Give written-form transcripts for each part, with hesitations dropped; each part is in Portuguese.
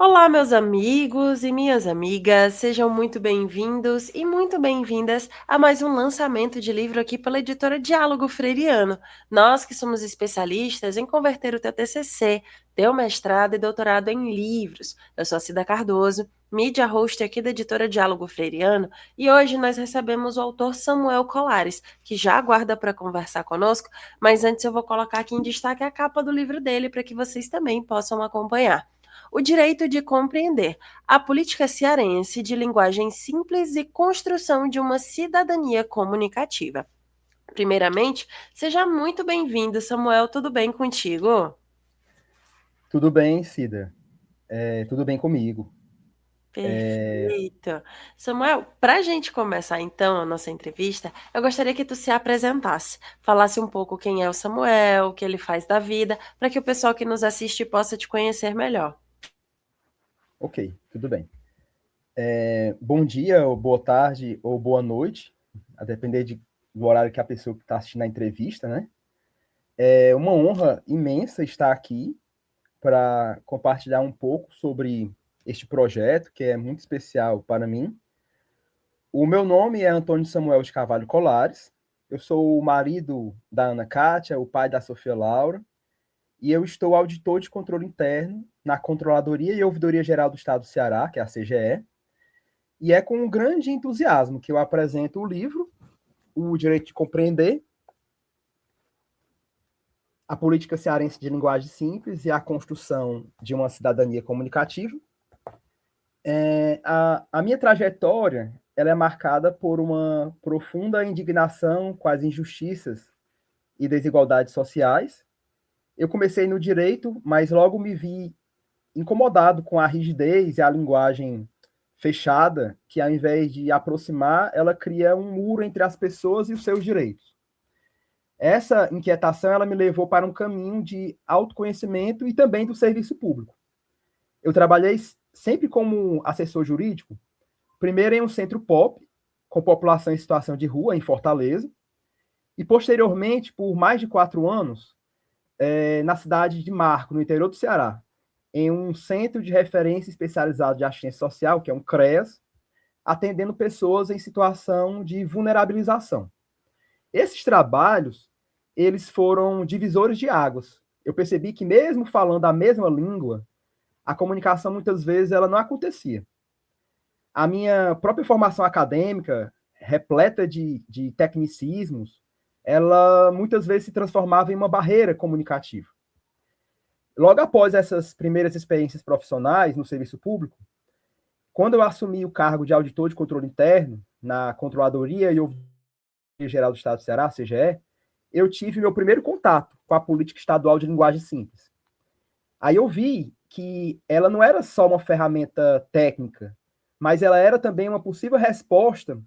Olá, meus amigos e minhas amigas, sejam muito bem-vindos e muito bem-vindas a mais um lançamento de livro aqui pela editora Diálogo Freiriano. Nós que somos especialistas em converter o teu TCC, teu mestrado e doutorado em livros. Eu sou a Cida Cardoso, mídia host aqui da editora Diálogo Freiriano, e hoje nós recebemos o autor Samuel Colares, que já aguarda para conversar conosco, mas antes eu vou colocar aqui em destaque a capa do livro dele para que vocês também possam acompanhar. O direito de compreender a política cearense de linguagem simples e construção de uma cidadania comunicativa. Primeiramente, seja muito bem-vindo, Samuel. Tudo bem contigo? Tudo bem, Cida. Tudo bem comigo. Perfeito. Samuel, para a gente começar então a nossa entrevista, eu gostaria que tu se apresentasse, falasse um pouco quem é o Samuel, o que ele faz da vida, para que o pessoal que nos assiste possa te conhecer melhor. Ok, tudo bem. Bom dia, ou boa tarde, ou boa noite, a depender do horário que a pessoa que está assistindo a entrevista, né? É uma honra imensa estar aqui para compartilhar um pouco sobre este projeto, que é muito especial para mim. O meu nome é Antônio Samuel de Carvalho Colares, eu sou o marido da Ana Kátia, o pai da Sofia Laura, e eu estou auditor de controle interno na Controladoria e Ouvidoria Geral do Estado do Ceará, que é a CGE, e é com um grande entusiasmo que eu apresento o livro, O Direito de Compreender, a Política Cearense de Linguagem Simples e a Construção de uma Cidadania Comunicativa. A minha trajetória ela é marcada por uma profunda indignação com as injustiças e desigualdades sociais. Eu comecei no direito, mas logo me vi incomodado com a rigidez e a linguagem fechada, que ao invés de aproximar, ela cria um muro entre as pessoas e os seus direitos. Essa inquietação ela me levou para um caminho de autoconhecimento e também do serviço público. Eu trabalhei sempre como assessor jurídico, primeiro em um centro pop, com população em situação de rua, em Fortaleza, e posteriormente, por mais de 4 anos, na cidade de Marco, no interior do Ceará, em um centro de referência especializado de assistência social, que é um CREAS, atendendo pessoas em situação de vulnerabilização. Esses trabalhos, eles foram divisores de águas. Eu percebi que mesmo falando a mesma língua, a comunicação muitas vezes ela não acontecia. A minha própria formação acadêmica, repleta de tecnicismos, ela muitas vezes se transformava em uma barreira comunicativa. Logo após essas primeiras experiências profissionais no serviço público, quando eu assumi o cargo de auditor de controle interno na Controladoria e Ouvidoria Geral do Estado do Ceará, CGE, eu tive meu primeiro contato com a política estadual de linguagem simples. Aí eu vi que ela não era só uma ferramenta técnica, mas ela era também uma possível resposta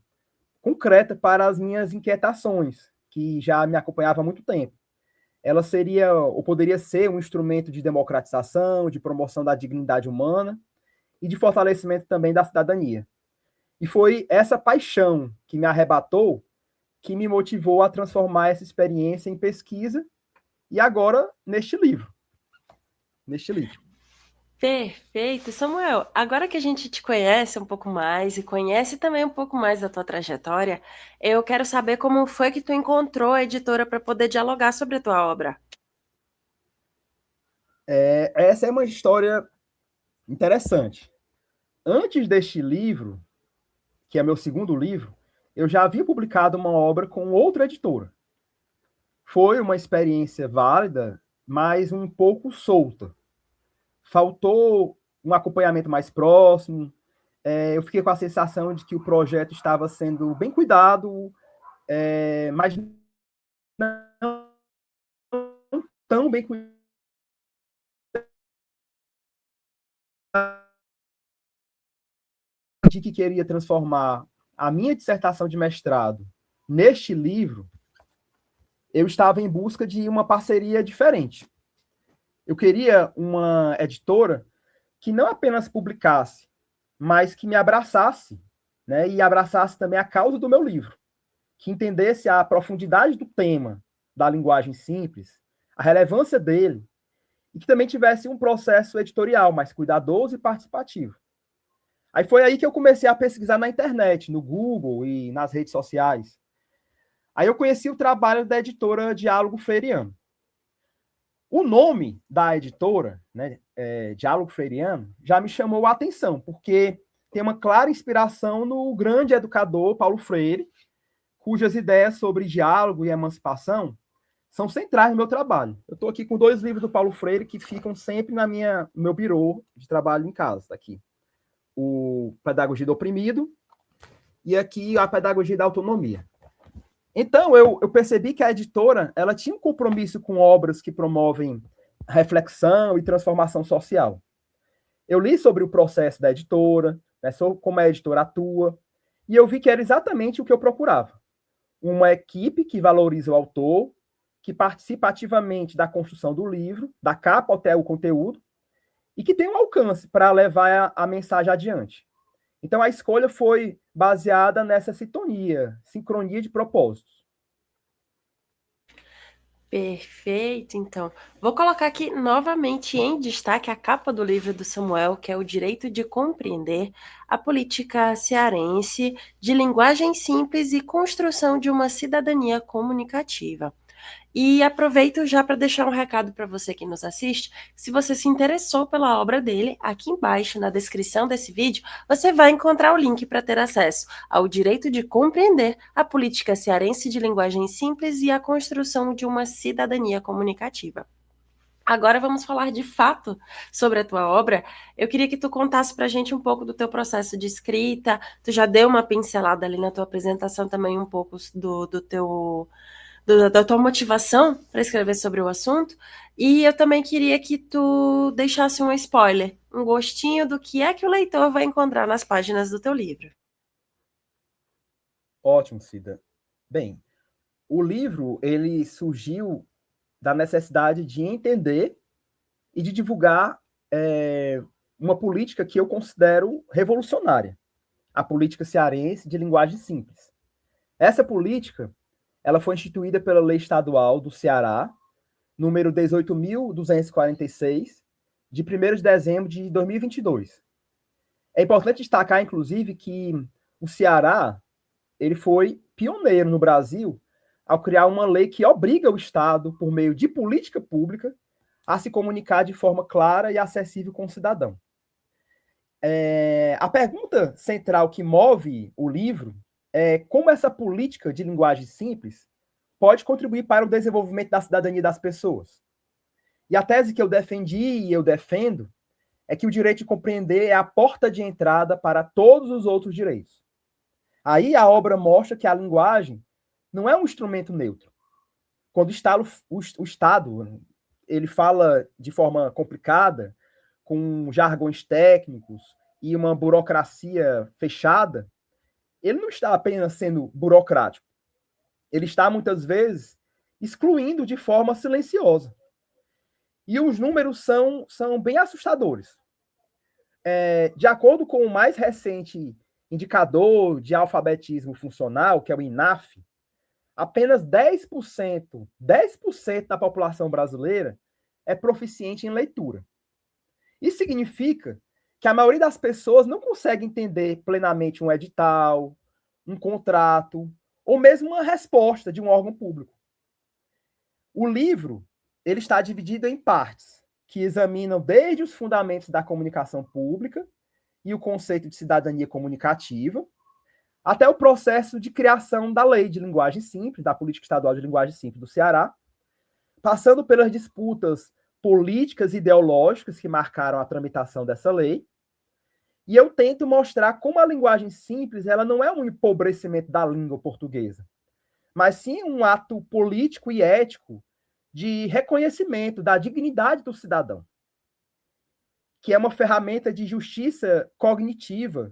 concreta para as minhas inquietações, que já me acompanhava há muito tempo. Ela seria ou poderia ser um instrumento de democratização, de promoção da dignidade humana e de fortalecimento também da cidadania. E foi essa paixão que me arrebatou que me motivou a transformar essa experiência em pesquisa e agora neste livro. Neste livro. Perfeito. Samuel, agora que a gente te conhece um pouco mais e conhece também um pouco mais da tua trajetória, eu quero saber como foi que tu encontrou a editora para poder dialogar sobre a tua obra. Essa é uma história interessante. Antes deste livro, que é meu segundo livro, eu já havia publicado uma obra com outra editora. Foi uma experiência válida, mas um pouco solta. Faltou um acompanhamento mais próximo. Eu fiquei com a sensação de que o projeto estava sendo bem cuidado, mas não tão bem cuidado de que queria transformar a minha dissertação de mestrado neste livro. Eu estava em busca de uma parceria diferente. Eu queria uma editora que não apenas publicasse, mas que me abraçasse, né, e abraçasse também a causa do meu livro, que entendesse a profundidade do tema da linguagem simples, a relevância dele, e que também tivesse um processo editorial mais cuidadoso e participativo. Aí foi aí que eu comecei a pesquisar na internet, no Google e nas redes sociais. Aí eu conheci o trabalho da editora Diálogo Freiriano. O nome da editora, né, Diálogo Freiriano, já me chamou a atenção, porque tem uma clara inspiração no grande educador Paulo Freire, cujas ideias sobre diálogo e emancipação são centrais no meu trabalho. Eu estou aqui com 2 livros do Paulo Freire que ficam sempre no meu birô de trabalho em casa, tá aqui. O Pedagogia do Oprimido e aqui a Pedagogia da Autonomia. Então, eu percebi que a editora ela tinha um compromisso com obras que promovem reflexão e transformação social. Eu li sobre o processo da editora, né, sobre como a editora atua, e eu vi que era exatamente o que eu procurava. Uma equipe que valoriza o autor, que participa ativamente da construção do livro, da capa até o conteúdo, e que tem um alcance para levar a mensagem adiante. Então, a escolha foi baseada nessa sincronia de propósitos. Perfeito, então. Vou colocar aqui novamente em destaque a capa do livro do Samuel, que é O Direito de Compreender a Política Cearense de Linguagem Simples e Construção de uma Cidadania Comunicativa. E aproveito já para deixar um recado para você que nos assiste. Se você se interessou pela obra dele, aqui embaixo na descrição desse vídeo, você vai encontrar o link para ter acesso ao direito de compreender a política cearense de linguagem simples e a construção de uma cidadania comunicativa. Agora vamos falar de fato sobre a tua obra. Eu queria que tu contasse para a gente um pouco do teu processo de escrita. Tu já deu uma pincelada ali na tua apresentação também um pouco da tua motivação para escrever sobre o assunto. E eu também queria que tu deixasse um spoiler, um gostinho do que é que o leitor vai encontrar nas páginas do teu livro. Ótimo, Cida. Bem, o livro ele surgiu da necessidade de entender e de divulgar uma política que eu considero revolucionária, a política cearense de linguagem simples. Essa política ela foi instituída pela Lei Estadual do Ceará, número 18.246, de 1º de dezembro de 2022. É importante destacar, inclusive, que o Ceará ele foi pioneiro no Brasil ao criar uma lei que obriga o Estado, por meio de política pública, a se comunicar de forma clara e acessível com o cidadão. A pergunta central que move o livro é como essa política de linguagem simples pode contribuir para o desenvolvimento da cidadania das pessoas. E a tese que eu defendi e eu defendo é que o direito de compreender é a porta de entrada para todos os outros direitos. Aí a obra mostra que a linguagem não é um instrumento neutro. Quando o Estado ele fala de forma complicada, com jargões técnicos e uma burocracia fechada, ele não está apenas sendo burocrático. Ele está, muitas vezes, excluindo de forma silenciosa. E os números são bem assustadores. De acordo com o mais recente indicador de alfabetismo funcional, que é o INAF, apenas 10% da população brasileira é proficiente em leitura. Isso significa que a maioria das pessoas não consegue entender plenamente um edital, um contrato, ou mesmo uma resposta de um órgão público. O livro ele está dividido em partes, que examinam desde os fundamentos da comunicação pública e o conceito de cidadania comunicativa, até o processo de criação da Lei de Linguagem Simples, da Política Estadual de Linguagem Simples do Ceará, passando pelas disputas políticas e ideológicas que marcaram a tramitação dessa lei. E eu tento mostrar como a linguagem simples ela não é um empobrecimento da língua portuguesa, mas sim um ato político e ético de reconhecimento da dignidade do cidadão, que é uma ferramenta de justiça cognitiva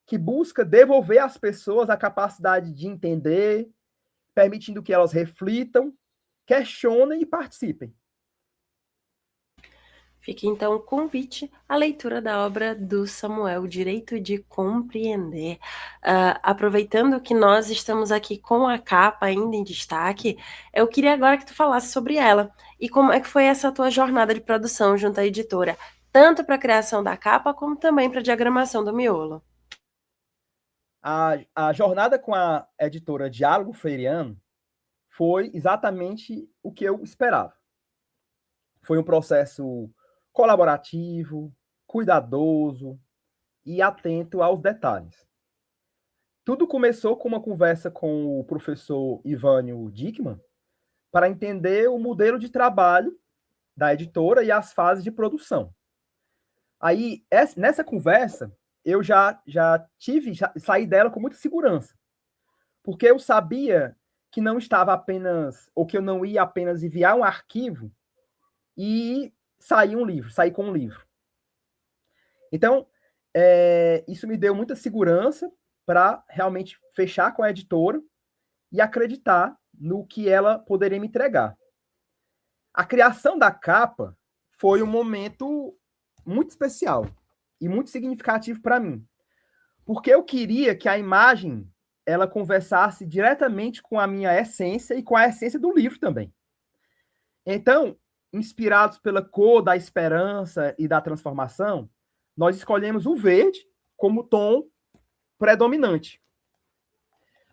que busca devolver às pessoas a capacidade de entender, permitindo que elas reflitam, questionem e participem. Fica então o convite à leitura da obra do Samuel, O Direito de Compreender. Aproveitando que nós estamos aqui com a capa ainda em destaque, eu queria agora que tu falasse sobre ela e como é que foi essa tua jornada de produção junto à editora, tanto para a criação da capa como também para a diagramação do miolo. A jornada com a editora Diálogo Freiriano foi exatamente o que eu esperava. Foi um processo colaborativo, cuidadoso e atento aos detalhes. Tudo começou com uma conversa com o professor Ivânio Dickmann para entender o modelo de trabalho da editora e as fases de produção. Aí, nessa conversa, eu já saí dela com muita segurança, porque eu sabia que não estava apenas, ou que eu não ia apenas enviar um arquivo e sair com um livro. Então, isso me deu muita segurança para realmente fechar com a editora e acreditar no que ela poderia me entregar. A criação da capa foi um momento muito especial e muito significativo para mim, porque eu queria que a imagem ela conversasse diretamente com a minha essência e com a essência do livro também. Então, inspirados pela cor da esperança e da transformação, nós escolhemos o verde como tom predominante.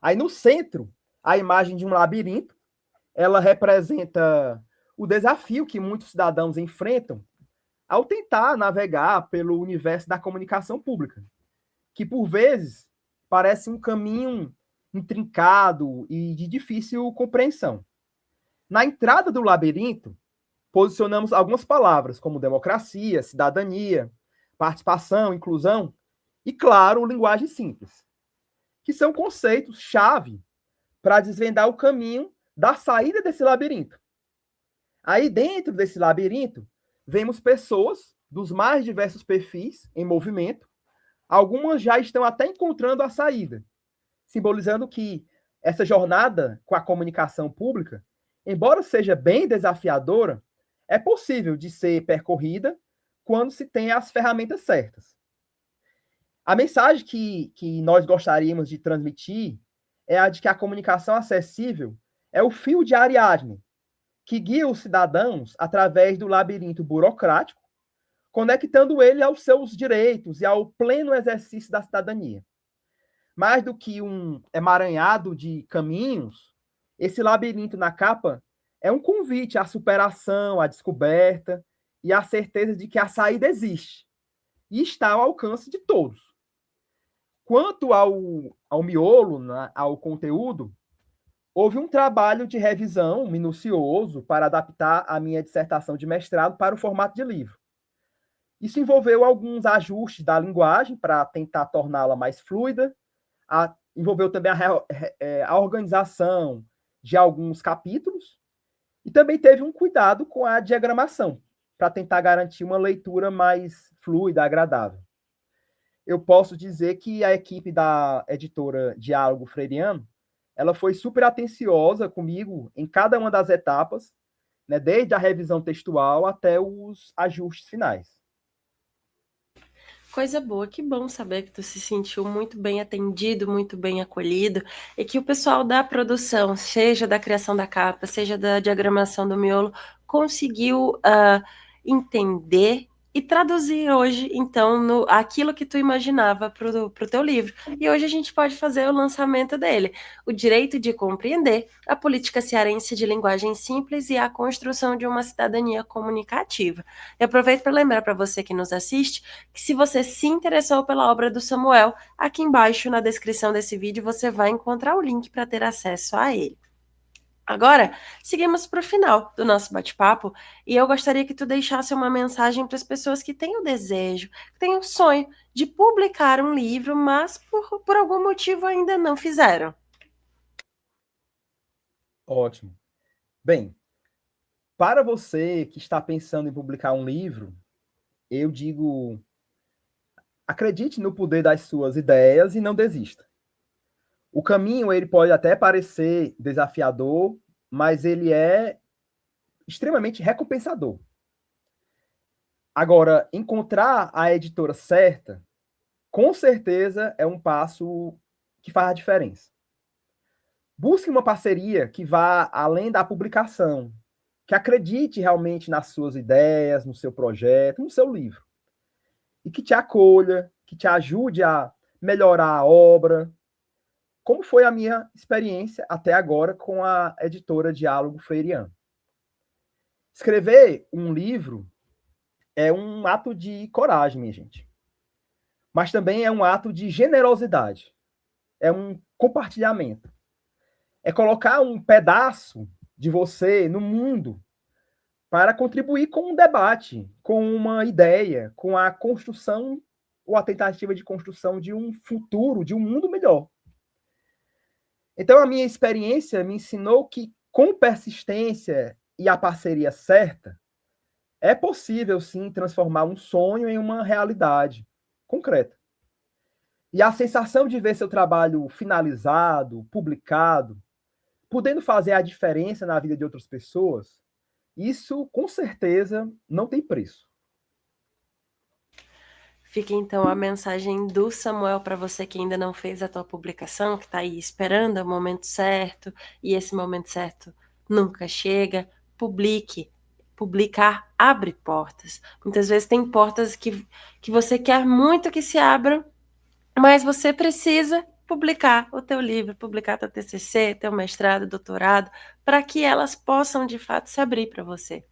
Aí no centro, a imagem de um labirinto, ela representa o desafio que muitos cidadãos enfrentam ao tentar navegar pelo universo da comunicação pública, que por vezes parece um caminho intrincado e de difícil compreensão. Na entrada do labirinto, posicionamos algumas palavras como democracia, cidadania, participação, inclusão e, claro, linguagem simples, que são conceitos-chave para desvendar o caminho da saída desse labirinto. Aí, dentro desse labirinto, vemos pessoas dos mais diversos perfis em movimento. Algumas já estão até encontrando a saída, simbolizando que essa jornada com a comunicação pública, embora seja bem desafiadora, é possível de ser percorrida quando se tem as ferramentas certas. A mensagem que nós gostaríamos de transmitir é a de que a comunicação acessível é o fio de Ariadne, que guia os cidadãos através do labirinto burocrático, conectando ele aos seus direitos e ao pleno exercício da cidadania. Mais do que um emaranhado de caminhos, esse labirinto na capa é um convite à superação, à descoberta e à certeza de que a saída existe e está ao alcance de todos. Quanto ao miolo, ao conteúdo, houve um trabalho de revisão minucioso para adaptar a minha dissertação de mestrado para o formato de livro. Isso envolveu alguns ajustes da linguagem para tentar torná-la mais fluida, envolveu também a organização de alguns capítulos e também teve um cuidado com a diagramação, para tentar garantir uma leitura mais fluida, agradável. Eu posso dizer que a equipe da editora Diálogo Freiriano, ela foi super atenciosa comigo em cada uma das etapas, né, desde a revisão textual até os ajustes finais. Coisa boa, que bom saber que tu se sentiu muito bem atendido, muito bem acolhido, e que o pessoal da produção, seja da criação da capa, seja da diagramação do miolo, conseguiu entender e traduzir hoje, então, aquilo que tu imaginava para o teu livro. E hoje a gente pode fazer o lançamento dele, O Direito de Compreender, a Política Cearense de Linguagem Simples e a Construção de uma Cidadania Comunicativa. E aproveito para lembrar para você que nos assiste, que se você se interessou pela obra do Samuel, aqui embaixo na descrição desse vídeo você vai encontrar o link para ter acesso a ele. Agora, seguimos para o final do nosso bate-papo e eu gostaria que tu deixasse uma mensagem para as pessoas que têm o desejo, que têm o sonho de publicar um livro, mas por algum motivo ainda não fizeram. Ótimo. Bem, para você que está pensando em publicar um livro, eu digo, acredite no poder das suas ideias e não desista. O caminho ele pode até parecer desafiador, mas ele é extremamente recompensador. Agora, encontrar a editora certa, com certeza é um passo que faz a diferença. Busque uma parceria que vá além da publicação, que acredite realmente nas suas ideias, no seu projeto, no seu livro. E que te acolha, que te ajude a melhorar a obra, como foi a minha experiência até agora com a editora Diálogo Freiriano. Escrever um livro é um ato de coragem, minha gente. Mas também é um ato de generosidade. É um compartilhamento. É colocar um pedaço de você no mundo para contribuir com um debate, com uma ideia, com a construção ou a tentativa de construção de um futuro, de um mundo melhor. Então, a minha experiência me ensinou que, com persistência e a parceria certa, é possível, sim, transformar um sonho em uma realidade concreta. E a sensação de ver seu trabalho finalizado, publicado, podendo fazer a diferença na vida de outras pessoas, isso, com certeza, não tem preço. Fica então a mensagem do Samuel para você que ainda não fez a tua publicação, que está aí esperando o momento certo, e esse momento certo nunca chega. Publique. Publicar abre portas. Muitas vezes tem portas que você quer muito que se abram, mas você precisa publicar o teu livro, publicar teu TCC, teu mestrado, doutorado, para que elas possam de fato se abrir para você.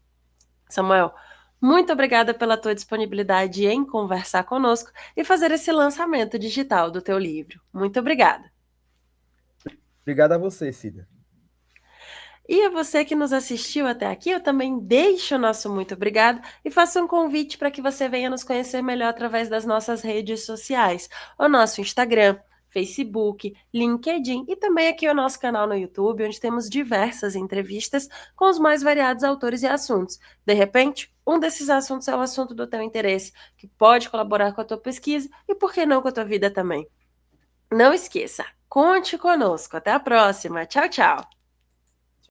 Samuel, muito obrigada pela tua disponibilidade em conversar conosco e fazer esse lançamento digital do teu livro. Muito obrigada. Obrigado a você, Cida. E a você que nos assistiu até aqui, eu também deixo o nosso muito obrigado e faço um convite para que você venha nos conhecer melhor através das nossas redes sociais, o nosso Instagram, Facebook, LinkedIn e também aqui o nosso canal no YouTube, onde temos diversas entrevistas com os mais variados autores e assuntos. De repente, um desses assuntos é o assunto do teu interesse, que pode colaborar com a tua pesquisa e, por que não, com a tua vida também. Não esqueça, conte conosco. Até a próxima. Tchau, tchau.